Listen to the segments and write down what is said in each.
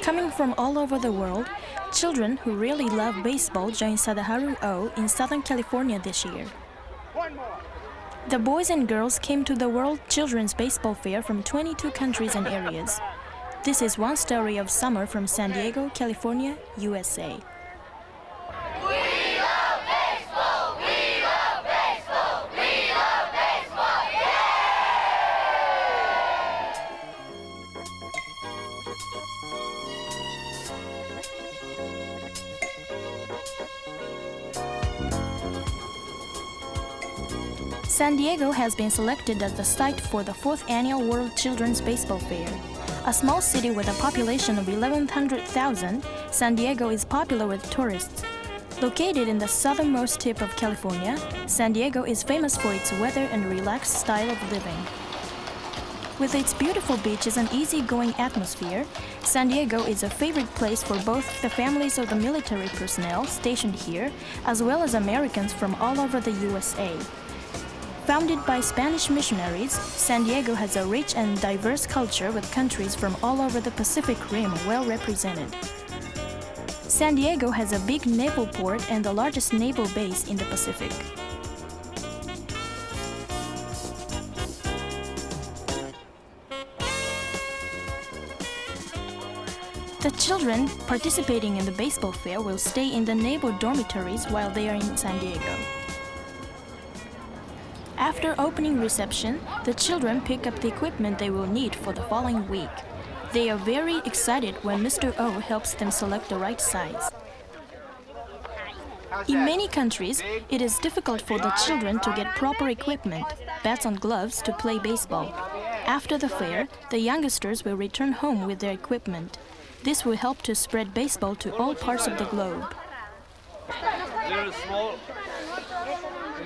Coming from all over the world, children who really love baseball joined Sadaharu O in Southern California this year. The boys and girls came to the World Children's Baseball Fair from 22 countries and areas. This is one story of summer from San Diego, California, USA. San Diego has been selected as the site for the 4th annual World Children's Baseball Fair. A small city with a population of 11,000, San Diego is popular with tourists. Located in the southernmost tip of California, San Diego is famous for its weather and relaxed style of living. With its beautiful beaches and easygoing atmosphere, San Diego is a favorite place for both the families of the military personnel stationed here, as well as Americans from all over the USA. Founded by Spanish missionaries, San Diego has a rich and diverse culture with countries from all over the Pacific Rim well represented. San Diego has a big naval port and the largest naval base in the Pacific. The children participating in the baseball fair will stay in the naval dormitories while they are in San Diego. After opening reception, the children pick up the equipment they will need for the following week. They are very excited when Mr. O helps them select the right size. In many countries, it is difficult for the children to get proper equipment, bats and gloves to play baseball. After the fair, the youngsters will return home with their equipment. This will help to spread baseball to all parts of the globe. They're small.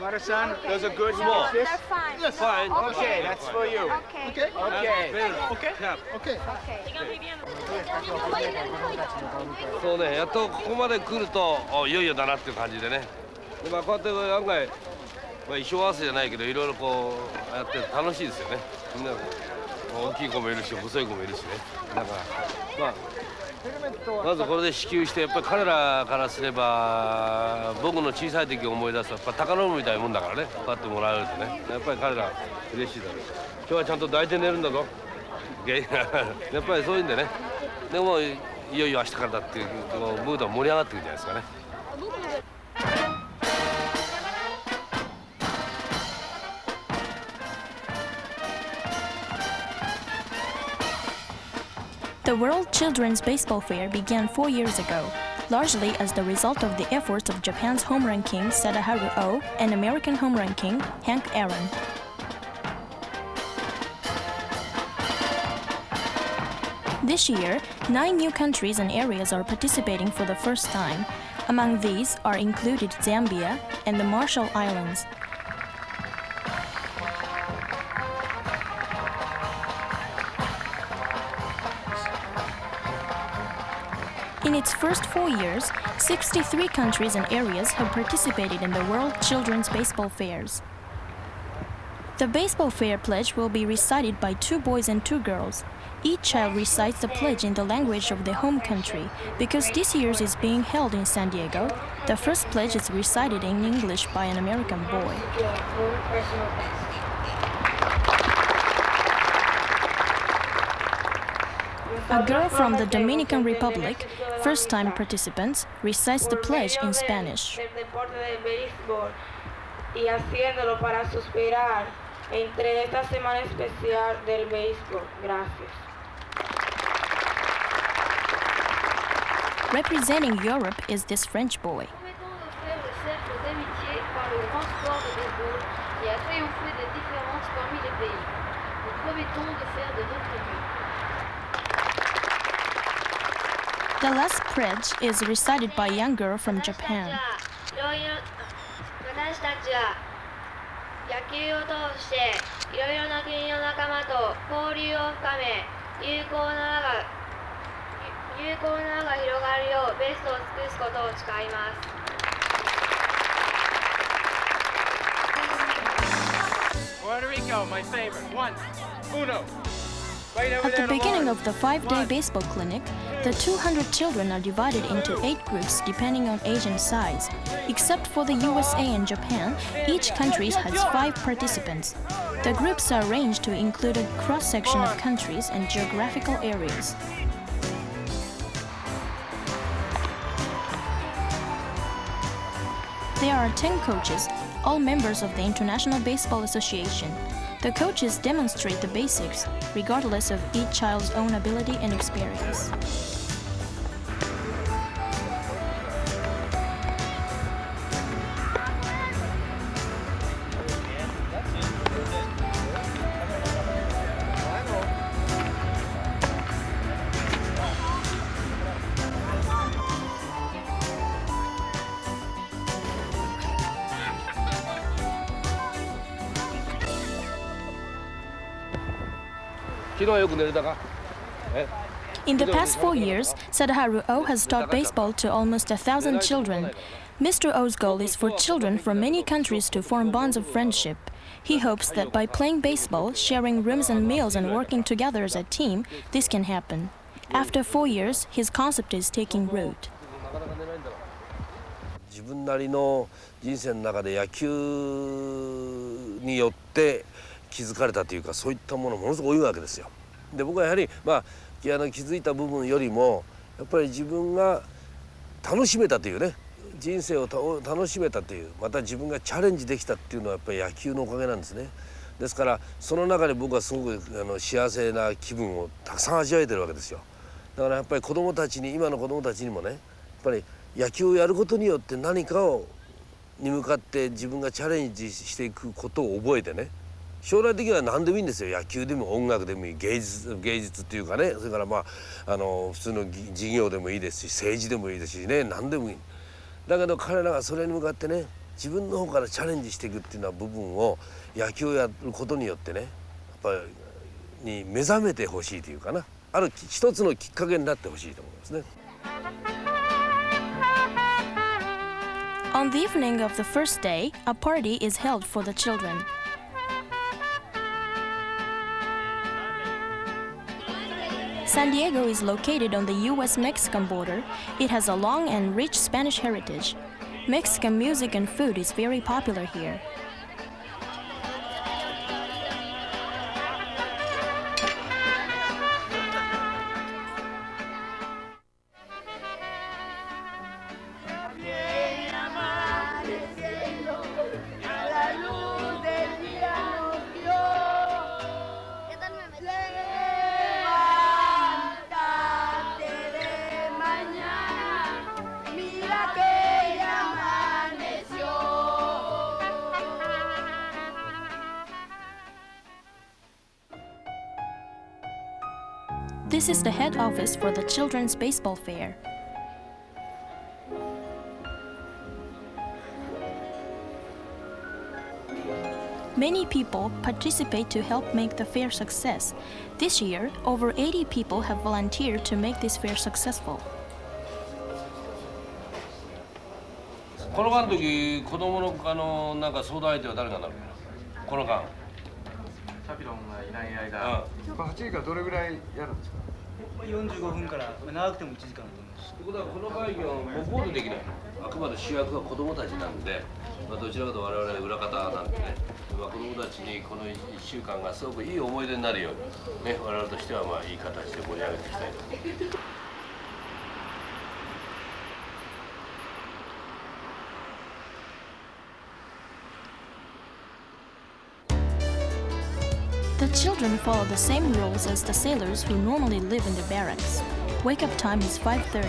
Mara-san, those are good. Small. They're fine. That's fine. Okay, that's for you. Okay. Okay. そうね、やっとここまで来るといよいよだなっていう感じでね。でこうやって案外衣装合わせじゃないけどいろいろこうやって楽しいですよね。みんな大きい子もいるし細い子もいるしね。だからまずこれで支給してやっぱり彼らからすれば僕の小さい時を思い出すとやっぱ宝物みたいなもんだからね。こうやってもらえるとねやっぱり彼ら嬉しいだろう。今日はちゃんと抱いて寝るんだぞ。やっぱりそういうんでね。でもいよいよ明日からだっていうムードが盛り上がってくるじゃないですかね。The World Children's Baseball Fair began 4 years ago, largely as the result of the efforts of Japan's home run king Sadaharu O and American home run king Hank Aaron. This year, 9 new countries and areas are participating for the first time. Among these are included Zambia and the Marshall Islands. In its first 4 years, 63 countries and areas have participated in the World Children's Baseball Fairs. The baseball fair pledge will be recited by 2 boys and 2 girls. Each child recites the pledge in the language of their home country. Because this year's is being held in San Diego, the first pledge is recited in English by an American boy. A girl from the Dominican Republic, first-time participants, recites the pledge in Spanish. Representing Europe is this French boy. The last pledge is recited by a young girl from Japan. Puerto Rico, my favorite. 1, uno. At the beginning of the 5-day baseball clinic, the 200 children are divided into 8 groups depending on age and size. Except for the USA and Japan, each country has 5 participants. The groups are arranged to include a cross-section of countries and geographical areas. There are 10 coaches, all members of the International Baseball Association. The coaches demonstrate the basics, regardless of each child's own ability and experience. In the past 4 years, Sadaharu Oh has taught baseball to almost 1,000 children. Mr. Oh's goal is for children from many countries to form bonds of friendship. He hopes that by playing baseball, sharing rooms and meals and working together as a team, this can happen. After 4 years, his concept is taking root. 自分なりの人生の中で野球によって気づかれたというか、そういったものものすごく多いわけですよ。で僕はやはり気づいた部分よりもやっぱり自分が楽しめたというね、人生を楽しめたという、また自分がチャレンジできたっていうのはやっぱり野球のおかげなんですね。ですからその中で僕はすごく幸せな気分をたくさん味わえてるわけですよ。だからやっぱり子どもたちに、今の子どもたちにもね、やっぱり野球をやることによって何かに向かって自分がチャレンジしていくことを覚えてね、将来的には何でもいいんですよ。野球でも音楽でもいい、芸術っていうかね、それから普通の事業でもいいですし、政治でもいいですしね、何でもいい。だけど彼らがそれに向かってね、自分の方からチャレンジしていくっていうような部分を野球をやることによってね、やっぱりに目覚めてほしいというかな、ある一つのきっかけになってほしいと思いますね。On the evening of the first day, a party is held for the children. San Diego is located on the US-Mexican border. It has a long and rich Spanish heritage. Mexican music and food is very popular here. This is the head office for the Children's Baseball Fair. Many people participate to help make the fair success. This year, over 80 people have volunteered to make this fair successful. この間の時、子供のなんか相談相手は誰がなるの？この間。サピロンがいない間、8時間どれぐらいやるんですか？45分から長くても1時間だと思います。ということはこの会議はもうゴールできない。あくまで主役は子供たちなんで、どちらかと我々は裏方なんでね、子供たちにこの1週間がすごくいい思い出になるようにね、我々としてはいい形で盛り上げていきたいと思います。The children follow the same rules as the sailors who normally live in the barracks. Wake-up time is 5:30.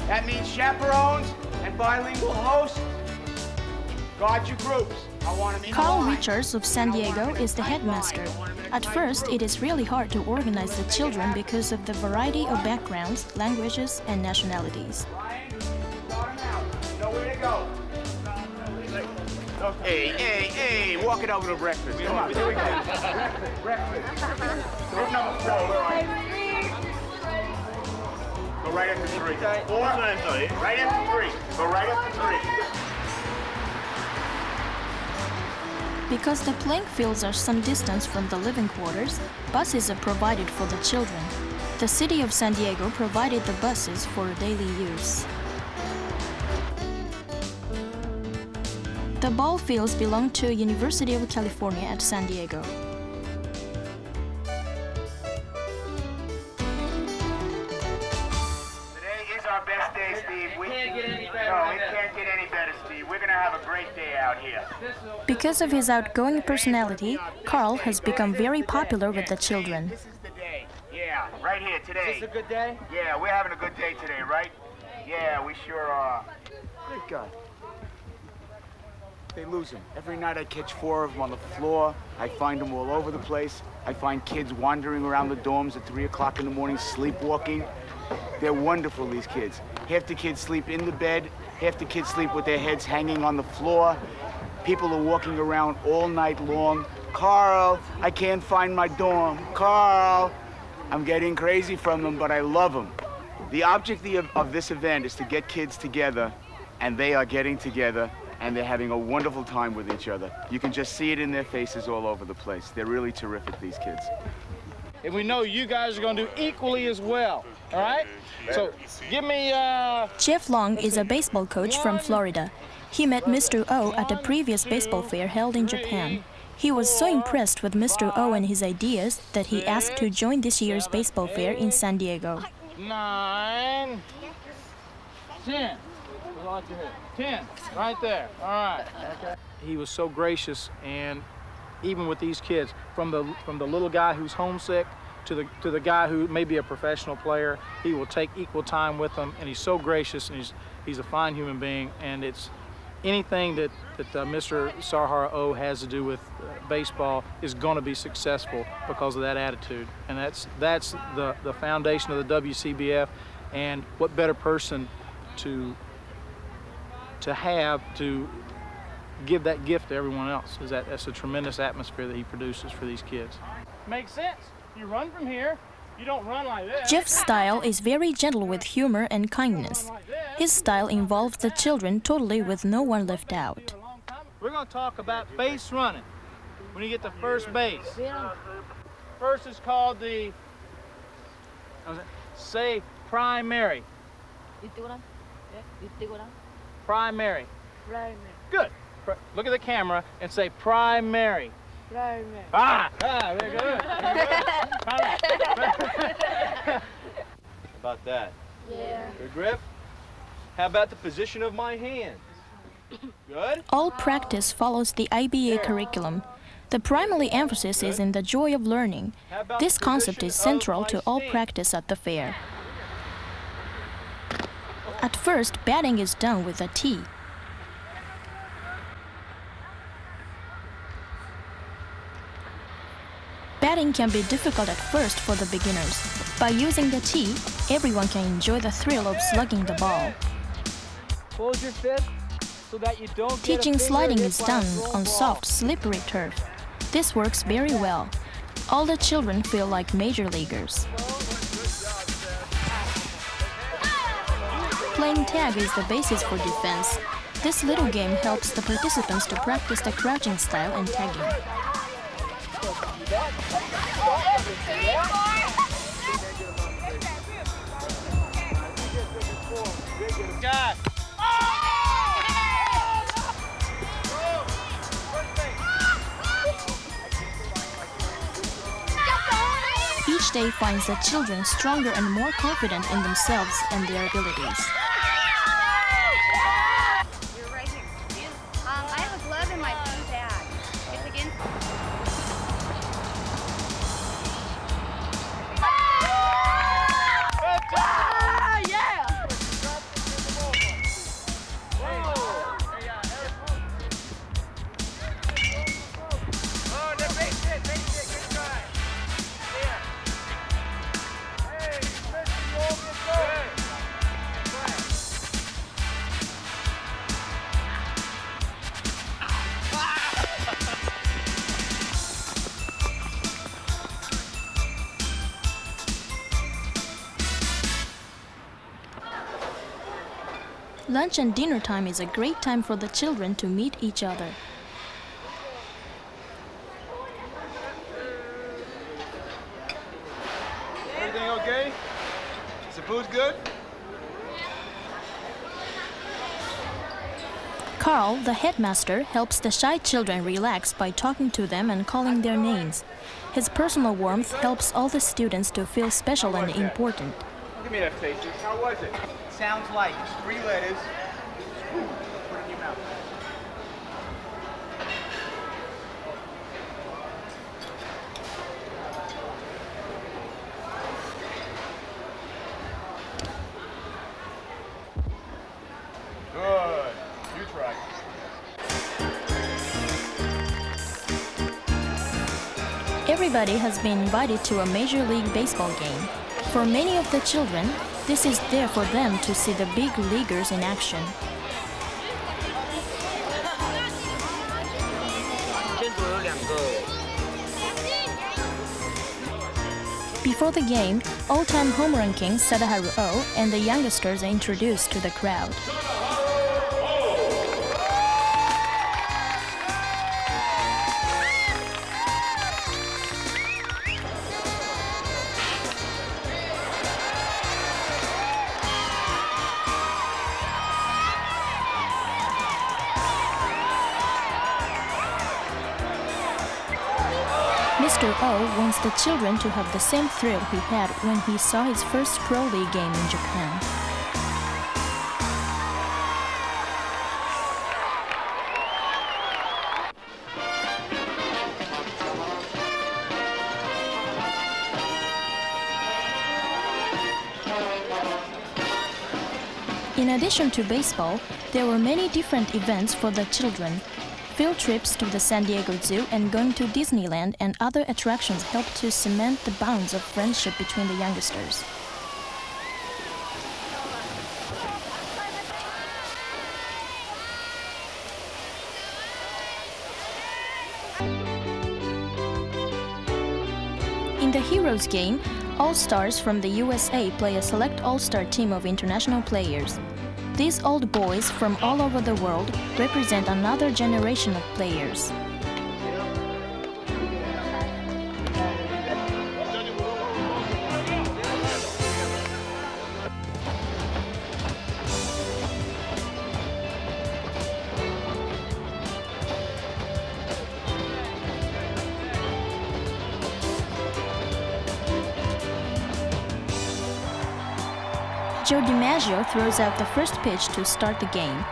That means chaperones and bilingual hosts. Guard your groups. I want them in Carl line. Richards of San Diego is the headmaster. At first, it is really hard to organize the children because of the variety of backgrounds, languages, and nationalities. Know where to go. Hey, walk it over to breakfast. Come on, here we go. Breakfast. Group number 4, where are you? right after 3. 4. Right after 3. Go right after 3. Because the playing fields are some distance from the living quarters, buses are provided for the children. The city of San Diego provided the buses for daily use. The ball fields belong to University of California at San Diego. Today is our best day, Steve. It can't get any better, Steve. We're going to have a great day out here. Because of his outgoing personality, Carl has become very popular with the children. This is the day. Yeah, right here today. Is this a good day? Yeah, we're having a good day today, right? Yeah, we sure are. Good God. They lose them. Every night I catch 4 of them on the floor. I find them all over the place. I find kids wandering around the dorms at 3 o'clock in the morning, sleepwalking. They're wonderful, these kids. Half the kids sleep in the bed. Half the kids sleep with their heads hanging on the floor. People are walking around all night long. Carl, I can't find my dorm. Carl. I'm getting crazy from them, but I love them. The objective of this event is to get kids together, and they are getting together, and they're having a wonderful time with each other. You can just see it in their faces all over the place. They're really terrific, these kids. And we know you guys are going to do equally as well, all right? So give me... Jeff Long is a baseball coach from Florida. He met Mr. O at a previous baseball fair held in Japan. He was so impressed with Mr. O and his ideas that he asked to join this year's baseball fair in San Diego. 9, 10. 10, right there. All right. Okay. He was so gracious, and even with these kids, from the little guy who's homesick to the guy who may be a professional player, he will take equal time with them, and he's so gracious, and he's a fine human being, and it's anything that Mr. Sarhara O has to do with baseball is going to be successful because of that attitude, and that's the foundation of the WCBF, and what better person to have to give that gift to everyone else. That's a tremendous atmosphere that he produces for these kids. Makes sense. You run from here. You don't run like this. Jeff's style is very gentle with humor and kindness. His style involves the children totally with no one left out. We're going to talk about base running when you get to first base. First is called the, say, primary. Primary. Good. Look at the camera and say primary. Ah, very good. How about that? Yeah. Good grip. How about the position of my hand? Good. All practice follows the IBA curriculum. The primary emphasis is in the joy of learning. This concept is central to all practice at the fair. At first, batting is done with a tee. Batting can be difficult at first for the beginners. By using the tee, everyone can enjoy the thrill of slugging the ball. Close your fist so that you don't Teaching sliding is done on soft, slippery turf. This works very well. All the children feel like major leaguers. Playing tag is the basis for defense. This little game helps the participants to practice the crouching style and tagging. God. Each day finds the children stronger and more confident in themselves and their abilities. You're right here. I have a glove in my blue bag. It's against... Lunch and dinner time is a great time for the children to meet each other. Everything okay? Is the food good? Carl, the headmaster, helps the shy children relax by talking to them and calling their names. His personal warmth helps all the students to feel special and important. Give me that face. How was it? Sounds like 3 letters. Put it in your mouth. Good. You try. Everybody has been invited to a Major League Baseball game. For many of the children, this is there for them to see the big leaguers in action. Before the game, all-time home run king Sadaharu Oh and the youngsters are introduced to the crowd. Mr. O wants the children to have the same thrill he had when he saw his first pro league game in Japan. In addition to baseball, there were many different events for the children. Field trips to the San Diego Zoo and going to Disneyland and other attractions helped to cement the bonds of friendship between the youngsters. In the Heroes game, All-Stars from the USA play a select All-Star team of international players. These old boys from all over the world represent another generation of players. Joe DiMaggio throws out the first pitch to start the game.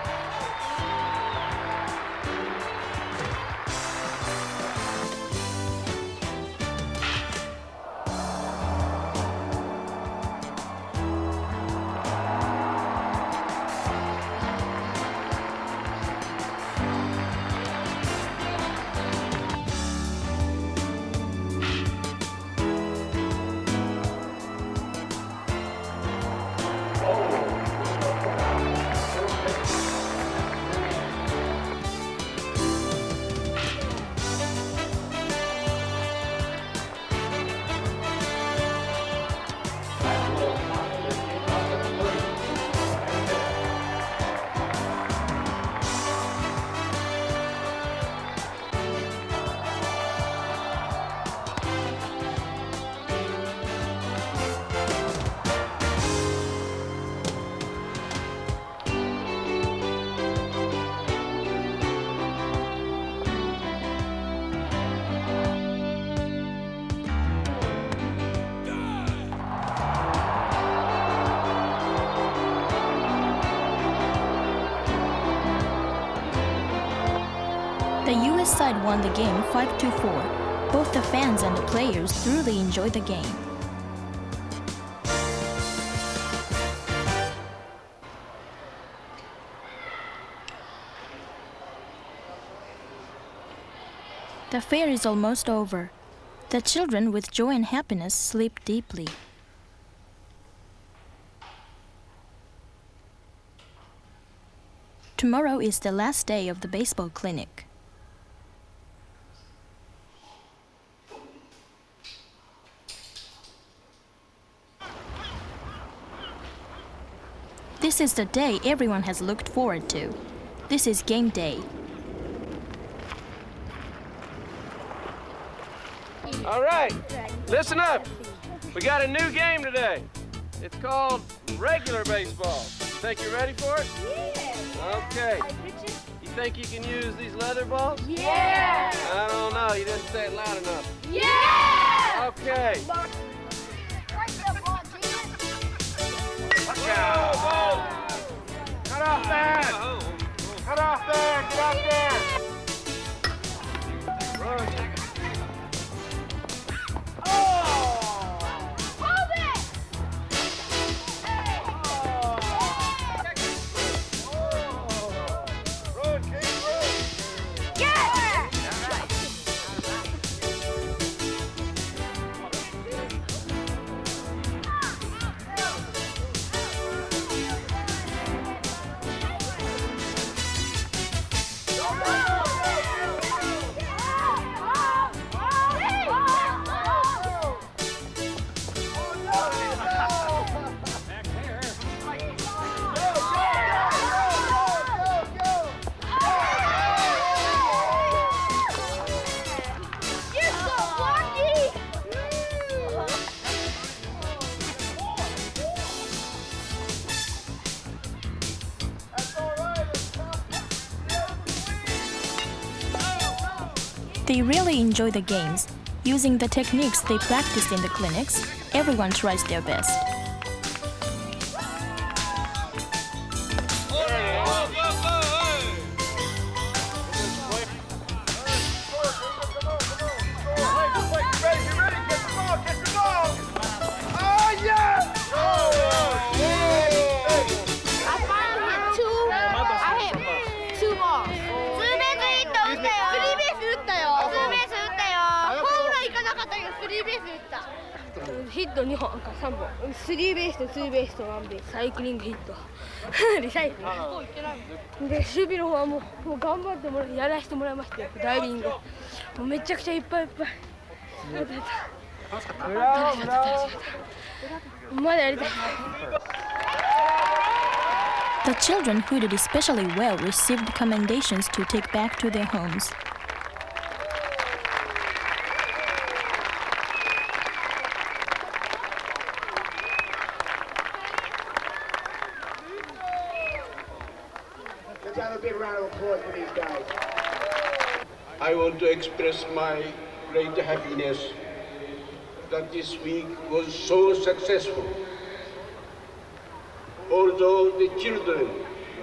The US side won the game 5-4. Both the fans and the players thoroughly enjoyed the game. The fair is almost over. The children with joy and happiness sleep deeply. Tomorrow is the last day of the baseball clinic. This This is the day everyone has looked forward to. This is game day. All right, listen up. We got a new game today. It's called regular baseball. Think you're ready for it? Yeah. Okay. You think you can use these leather balls? Yeah. I don't know. You didn't say it loud enough. Yeah. Okay. Cut off there! Cut off there! Get out there! They really enjoy the games. Using the techniques they practice in the clinics, everyone tries their best.ヒット2本か3本、スリーベースとツーベースとワンベース、サイクリングヒット、リサイクルで、守備の方はもう頑張ってやらせてもらいましたよ。ダイビングもうめちゃくちゃいっぱいいっぱい。まだやりたい。The children who did especially well received commendations to take back to their homes. Let's have a big round of applause for these guys. I want to express my great happiness that this week was so successful. Although the children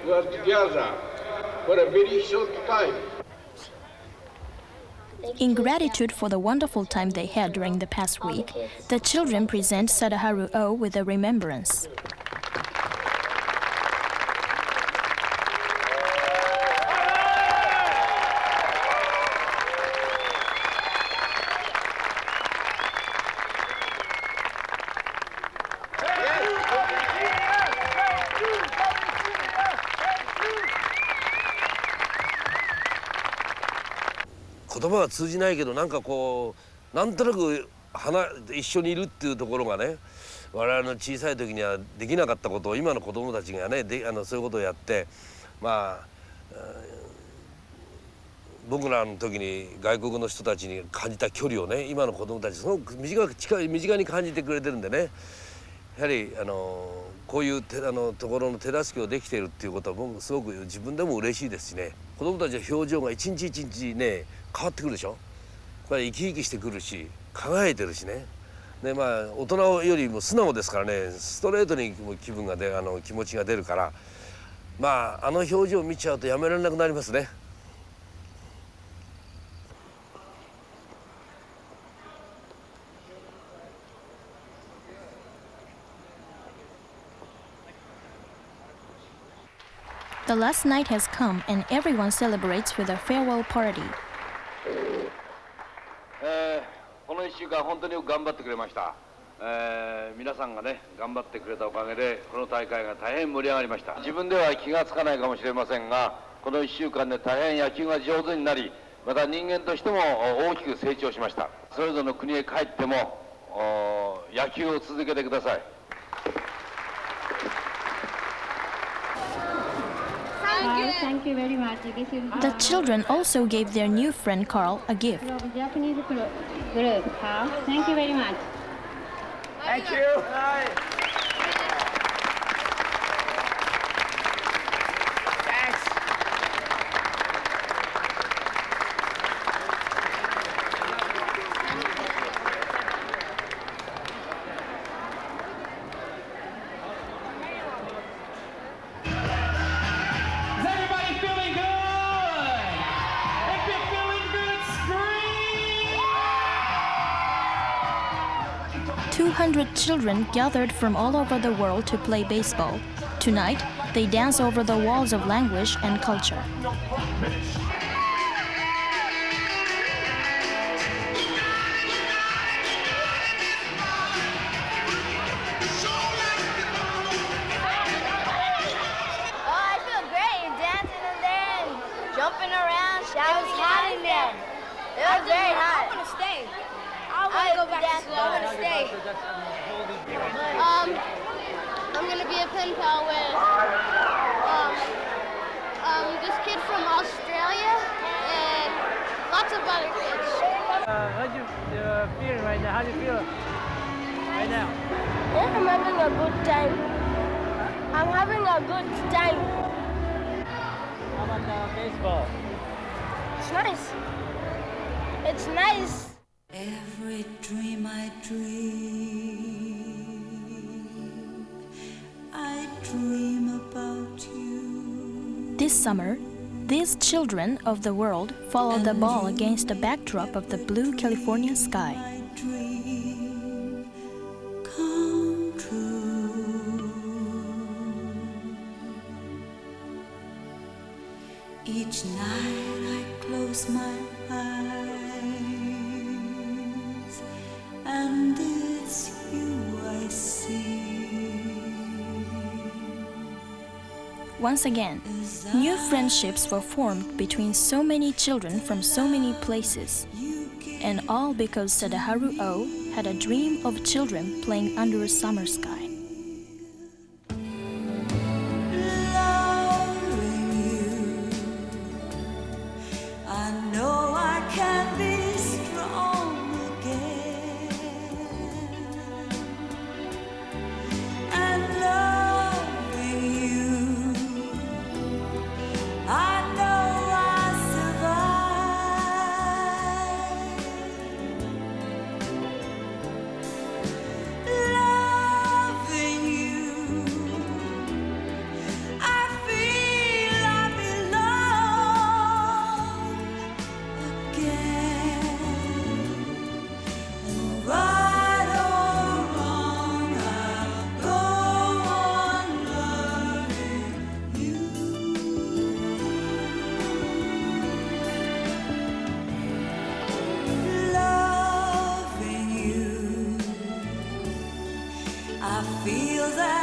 were together for a very short time. In gratitude for the wonderful time they had during the past week, the children present Sadaharu O with a remembrance. 言葉は通じないけど、なんかこうなんとなく一緒にいるっていうところがね、我々の小さい時にはできなかったことを今の子供たちがねそういうことをやって、まあ僕らの時に外国の人たちに感じた距離をね、今の子供たちすごく身近に感じてくれてるんでね、やはりこういうところの手助けをできているっていうことは僕すごく自分でも嬉しいですしね。子供たちの表情が一日一日ね変わってくるでしょ。やっぱり生き生きしてくるし輝いてるしね。でまあ大人よりも素直ですからね、ストレートに気分が気持ちが出るから、まあ表情を見ちゃうとやめられなくなりますね。The last night has come and everyone celebrates with a farewell party. この1週間本当によく頑張ってくれました。皆さんがね頑張ってくれたおかげでこの大会が大変盛り上がりました。自分では気がつかないかもしれませんが、この1週間で大変野球が上手になり、また人間としても大きく成長しました。それぞれの国へ帰っても野球を続けてください。Thank you very much. This is The children also gave their new friend Carl a gift. from Japanese group. Carl. Thank you very much. Thank you. Thanks. 200 children gathered from all over the world to play baseball. Tonight, they dance over the walls of language and culture. Jumping around, shouting. It was hot in there. It was very hot. I want to stay. I want to go back to school. I want to stay. I'm going to be a pen pal with this kid from Australia and lots of other kids. How do you feel right now? How do you feel right now? I'm having a good time. I'm having a good time. How about baseball? It's nice. It's nice. Every dream I dream about you. This summer, these children of the world follow the ball against the backdrop of the blue Californian sky. My dream come true. Each night I close my eyes, and it's you I see. Once again, new friendships were formed between so many children from so many places, and all because Sadaharu O had a dream of children playing under a summer sky. Loving you, I know I can be strong again, and loving you, I know I'll survive. Loving you, I feel I belong again. And right or wrong, I'll go on loving you. Loving you, I feel that